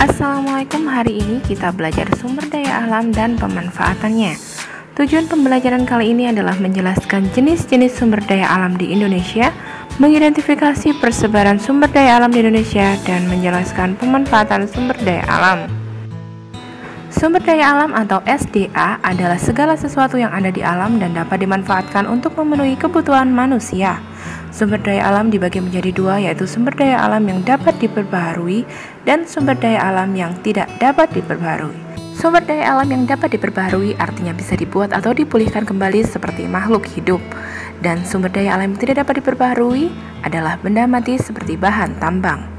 Assalamualaikum, hari ini kita belajar sumber daya alam dan pemanfaatannya. Tujuan pembelajaran kali ini adalah menjelaskan jenis-jenis sumber daya alam di Indonesia, mengidentifikasi persebaran sumber daya alam di Indonesia, dan menjelaskan pemanfaatan sumber daya alam. Sumber daya alam atau SDA adalah segala sesuatu yang ada di alam dan dapat dimanfaatkan untuk memenuhi kebutuhan manusia. Sumber daya alam dibagi menjadi dua, yaitu sumber daya alam yang dapat diperbaharui dan sumber daya alam yang tidak dapat diperbaharui. Sumber daya alam yang dapat diperbaharui artinya bisa dibuat atau dipulihkan kembali seperti makhluk hidup. Dan sumber daya alam yang tidak dapat diperbaharui adalah benda mati seperti bahan tambang.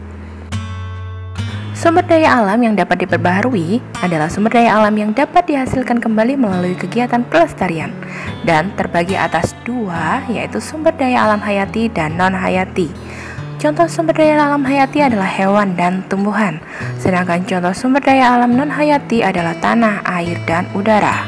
Sumber daya alam yang dapat diperbaharui adalah sumber daya alam yang dapat dihasilkan kembali melalui kegiatan pelestarian dan terbagi atas dua, yaitu sumber daya alam hayati dan non-hayati. Contoh sumber daya alam hayati adalah hewan dan tumbuhan, sedangkan contoh sumber daya alam non-hayati adalah tanah, air, dan udara.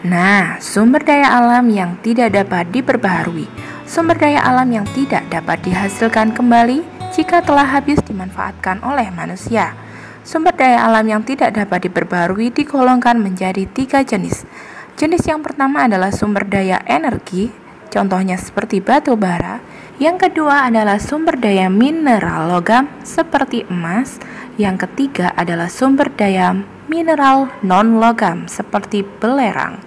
Nah, sumber daya alam yang tidak dapat diperbaharui, sumber daya alam yang tidak dapat dihasilkan kembali jika telah habis dimanfaatkan oleh manusia. Sumber daya alam yang tidak dapat diperbaharui digolongkan menjadi 3 jenis. Jenis yang pertama adalah sumber daya energi, contohnya seperti batu bara. Yang kedua adalah sumber daya mineral logam seperti emas. Yang ketiga adalah sumber daya mineral non-logam seperti belerang.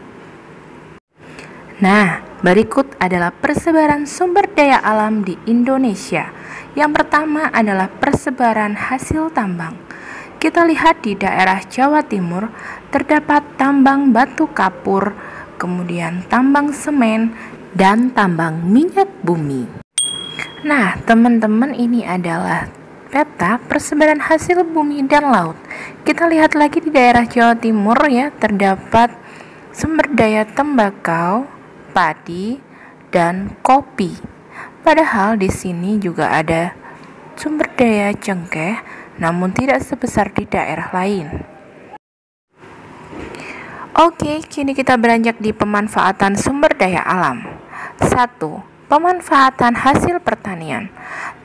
Nah, berikut adalah persebaran sumber daya alam di Indonesia. Yang pertama adalah persebaran hasil tambang. Kita lihat di daerah Jawa Timur terdapat tambang batu kapur, kemudian tambang semen, dan tambang minyak bumi. Nah, teman-teman, ini adalah peta persebaran hasil bumi dan laut. Kita lihat lagi di daerah Jawa Timur ya, terdapat sumber daya tembakau, padi, dan kopi. Padahal di sini juga ada sumber daya cengkeh, namun tidak sebesar di daerah lain. Oke, kini kita beranjak di pemanfaatan sumber daya alam. 1. Pemanfaatan hasil pertanian.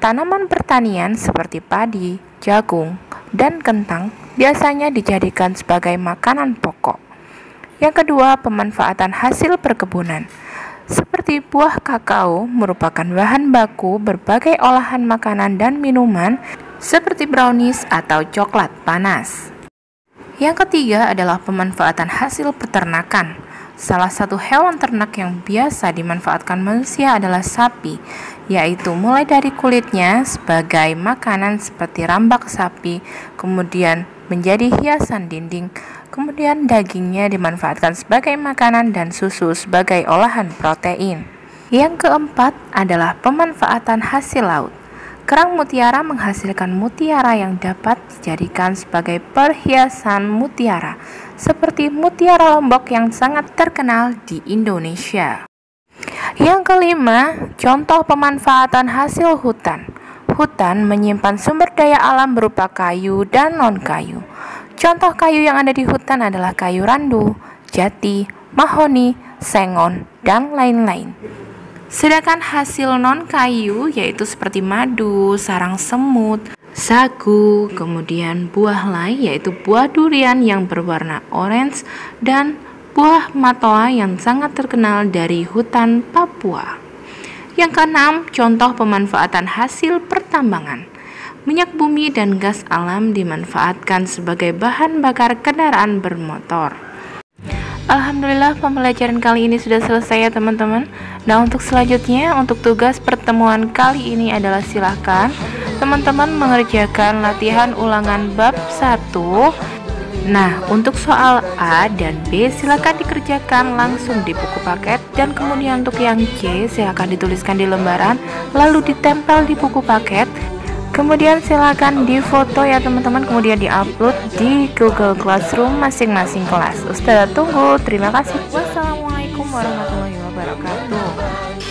Tanaman pertanian seperti padi, jagung, dan kentang biasanya dijadikan sebagai makanan pokok. Yang kedua, pemanfaatan hasil perkebunan. Seperti buah kakao merupakan bahan baku berbagai olahan makanan dan minuman seperti brownies atau coklat panas. Yang ketiga adalah pemanfaatan hasil peternakan. Salah satu hewan ternak yang biasa dimanfaatkan manusia adalah sapi, yaitu mulai dari kulitnya sebagai makanan seperti rambak sapi, kemudian menjadi hiasan dinding, kemudian dagingnya dimanfaatkan sebagai makanan dan susu sebagai olahan protein. Yang keempat adalah pemanfaatan hasil laut. Kerang mutiara menghasilkan mutiara yang dapat dijadikan sebagai perhiasan mutiara, seperti mutiara Lombok yang sangat terkenal di Indonesia. Yang kelima, contoh pemanfaatan hasil hutan. Hutan menyimpan sumber daya alam berupa kayu dan non-kayu. Contoh kayu yang ada di hutan adalah kayu randu, jati, mahoni, sengon, dan lain-lain. Sedangkan hasil non-kayu yaitu seperti madu, sarang semut, sagu, kemudian buah lai yaitu buah durian yang berwarna orange, dan buah matoa yang sangat terkenal dari hutan Papua. Yang keenam, contoh pemanfaatan hasil pertambangan. Minyak bumi dan gas alam dimanfaatkan sebagai bahan bakar kendaraan bermotor. Alhamdulillah, pembelajaran kali ini sudah selesai ya teman-teman. Nah, untuk selanjutnya, untuk tugas pertemuan kali ini adalah silakan teman-teman mengerjakan latihan ulangan bab 1. Nah, untuk soal A dan B silakan dikerjakan langsung di buku paket, dan kemudian untuk yang C silakan dituliskan di lembaran lalu ditempel di buku paket. Kemudian silakan difoto ya teman-teman, kemudian diupload di Google Classroom masing-masing kelas. Ustazah tunggu. Terima kasih. Wassalamualaikum warahmatullahi wabarakatuh.